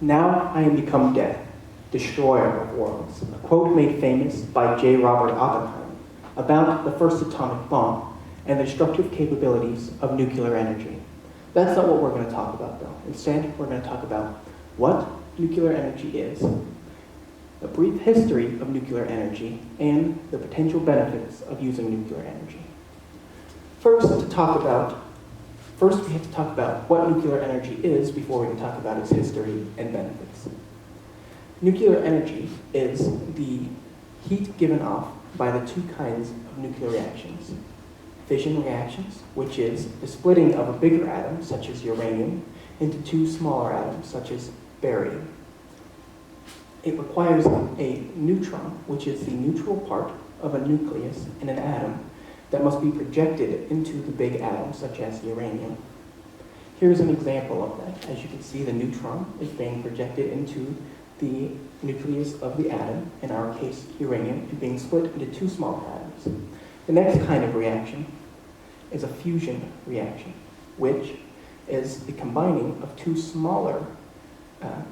"Now I am become death, destroyer of worlds," a quote made famous by J. Robert Oppenheimer about the first atomic bomb and the destructive capabilities of nuclear energy. That's not what we're going to talk about, though. Instead, we're going to talk about what nuclear energy is, a brief history of nuclear energy, and the potential benefits of using nuclear energy. First, we have to talk about what nuclear energy is before we can talk about its history and benefits. Nuclear energy is the heat given off by the two kinds of nuclear reactions. Fission reactions, which is the splitting of a bigger atom, such as uranium, into two smaller atoms, such as barium. It requires a neutron, which is the neutral part of a nucleus in an atom, that must be projected into the big atom, such as uranium. Here's an example of that. As you can see, the neutron is being projected into the nucleus of the atom, in our case uranium, and being split into two smaller atoms. The next kind of reaction is a fusion reaction, which is the combining of two smaller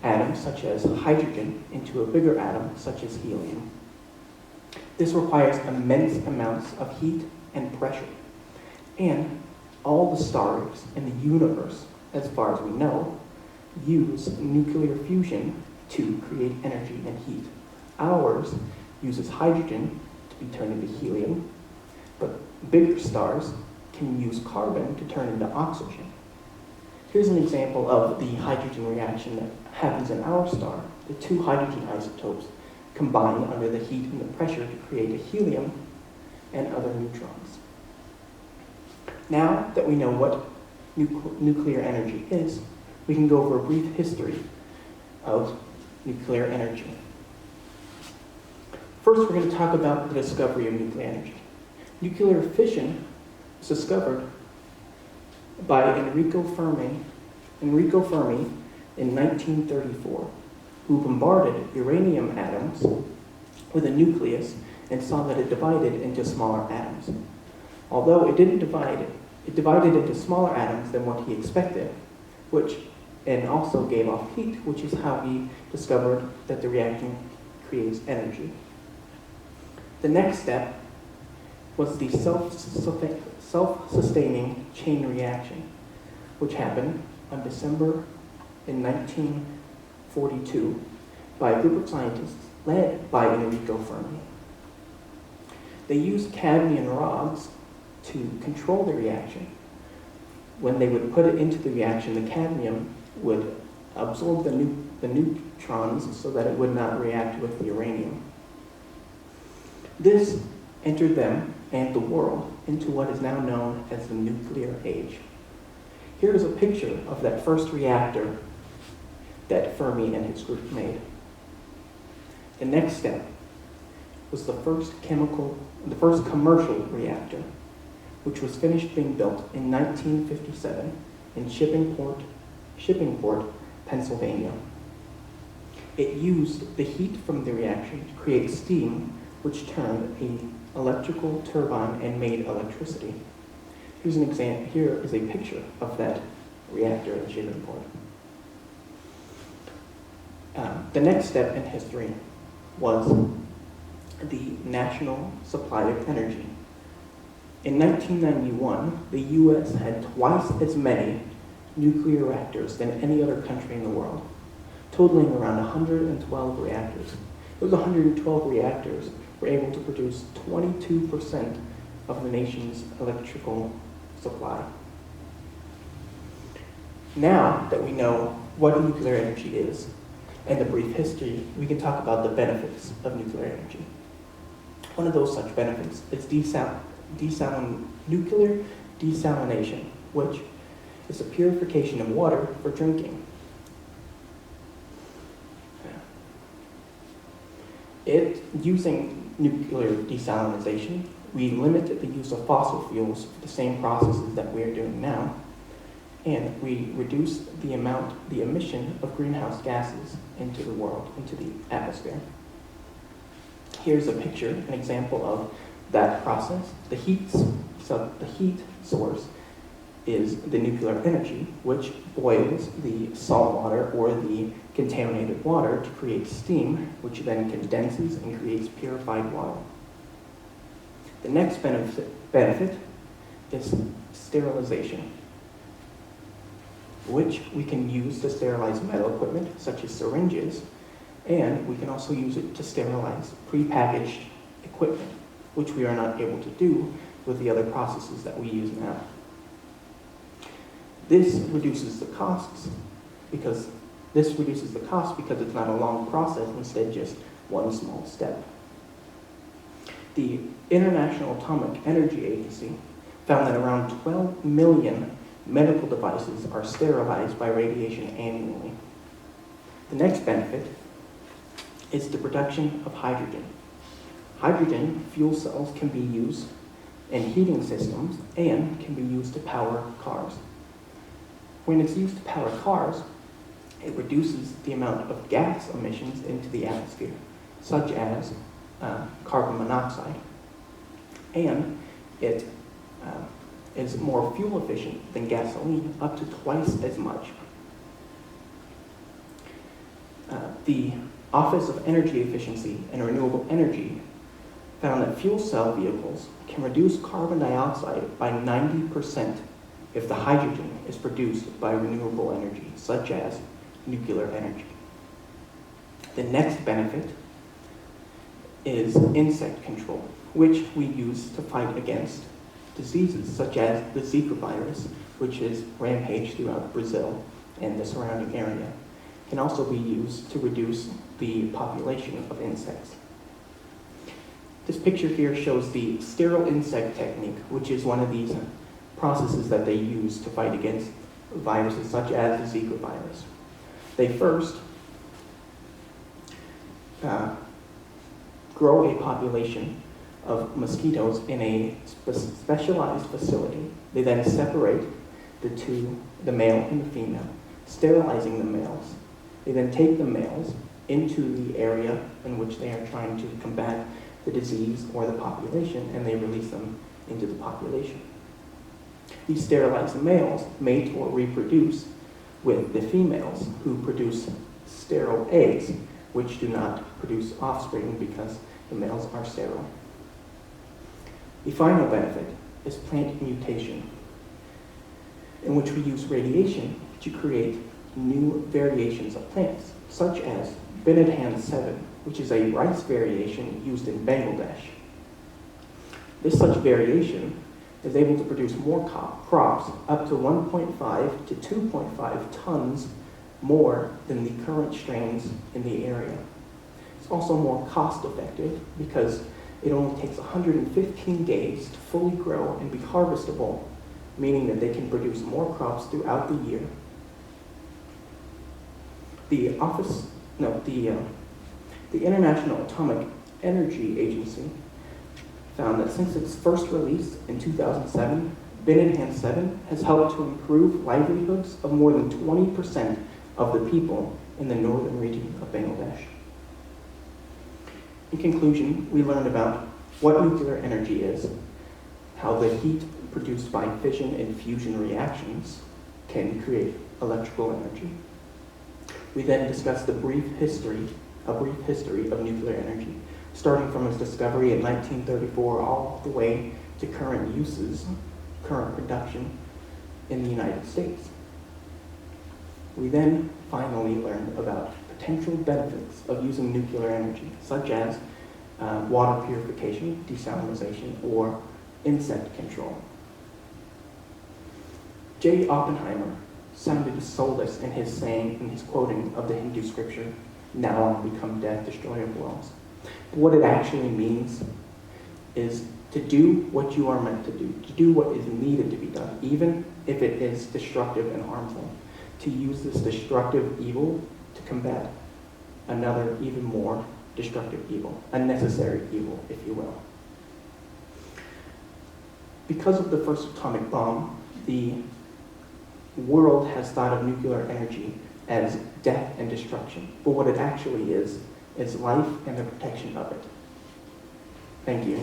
atoms, such as hydrogen, into a bigger atom, such as helium. This requires immense amounts of heat and pressure, and all the stars in the universe, as far as we know, use nuclear fusion to create energy and heat. Ours uses hydrogen to be turned into helium, but bigger stars can use carbon to turn into oxygen. Here's an example of the hydrogen reaction that happens in our star. The two hydrogen isotopes combine under the heat and the pressure to create a helium and other neutrons. Now that we know what nuclear energy is, we can go over a brief history of nuclear energy. First, we're going to talk about the discovery of nuclear energy. Nuclear fission was discovered by Enrico Fermi in 1934, who bombarded uranium atoms with a nucleus and saw that it divided into smaller atoms. Although it didn't divide, it divided into smaller atoms than what he expected, and also gave off heat, which is how he discovered that the reaction creates energy. The next step was the self-sustaining chain reaction, which happened on December in 1942 by a group of scientists led by Enrico Fermi. They used cadmium rods to control the reaction. When they would put it into the reaction, the cadmium would absorb the neutrons so that it would not react with the uranium. This entered them and the world into what is now known as the nuclear age. Here is a picture of that first reactor that Fermi and his group made. The next step was the first commercial reactor, which was finished being built in 1957 in Shippingport, Pennsylvania. It used the heat from the reaction to create steam, which turned an electrical turbine and made electricity. Here's an example. Here is a picture of that reactor in Shippingport. The next step in history was the national supply of energy. In 1991, the U.S. had twice as many nuclear reactors than any other country in the world, totaling around 112 reactors. Those 112 reactors were able to produce 22% of the nation's electrical supply. Now that we know what nuclear energy is and the brief history, we can talk about the benefits of nuclear energy. One of those such benefits is nuclear desalination, which is the purification of water for drinking. Using nuclear desalination, we limit the use of fossil fuels for the same processes that we are doing now, and we reduce the emission of greenhouse gases into the world, into the atmosphere. Here's a picture, an example of that process. The heat source is the nuclear energy, which boils the salt water or the contaminated water to create steam, which then condenses and creates purified water. The next benefit is sterilization, which we can use to sterilize metal equipment, such as syringes, and we can also use it to sterilize prepackaged equipment, which we are not able to do with the other processes that we use now. This reduces the costs because it's not a long process, instead just one small step. The International Atomic Energy Agency found that around 12 million medical devices are sterilized by radiation annually. The next benefit is the production of hydrogen. Hydrogen fuel cells can be used in heating systems and can be used to power cars. When it's used to power cars, it reduces the amount of gas emissions into the atmosphere, such as carbon monoxide, and it is more fuel efficient than gasoline, up to twice as much. The Office of Energy Efficiency and Renewable Energy found that fuel cell vehicles can reduce carbon dioxide by 90% if the hydrogen is produced by renewable energy, such as nuclear energy. The next benefit is insect control, which we use to fight against diseases such as the Zika virus, which is rampaged throughout Brazil and the surrounding area. It can also be used to reduce the population of insects. This picture here shows the sterile insect technique, which is one of these processes that they use to fight against viruses such as the Zika virus. They first grow a population of mosquitoes in a specialized facility. They then separate the male and the female, sterilizing the males. They then take the males into the area in which they are trying to combat the disease or the population, and they release them into the population. These sterilized males mate or reproduce with the females, who produce sterile eggs, which do not produce offspring because the males are sterile. The final benefit is plant mutation, in which we use radiation to create new variations of plants, such as Binidhan 7, which is a rice variation used in Bangladesh. This such variation is able to produce more crops, up to 1.5 to 2.5 tons more than the current strains in the area. It's also more cost effective because it only takes 115 days to fully grow and be harvestable, meaning that they can produce more crops throughout the year. The International Atomic Energy Agency found that since its first release in 2007, Binidhan 7 has helped to improve livelihoods of more than 20% of the people in the northern region of Bangladesh. In conclusion, we learned about what nuclear energy is, how the heat produced by fission and fusion reactions can create electrical energy. We then discussed a brief history of nuclear energy, starting from its discovery in 1934 all the way to current uses, current production in the United States. We then finally learned about potential benefits of using nuclear energy, such as water purification, desalination, or insect control. J. Oppenheimer sounded solace in his saying, in his quoting of the Hindu scripture, "Now I become death, destroyer of worlds." But what it actually means is to do what you are meant to do what is needed to be done, even if it is destructive and harmful, to use this destructive evil to combat another even more destructive evil, a necessary evil, if you will. Because of the first atomic bomb, the world has thought of nuclear energy as death and destruction, but what it actually is life and the protection of it. Thank you.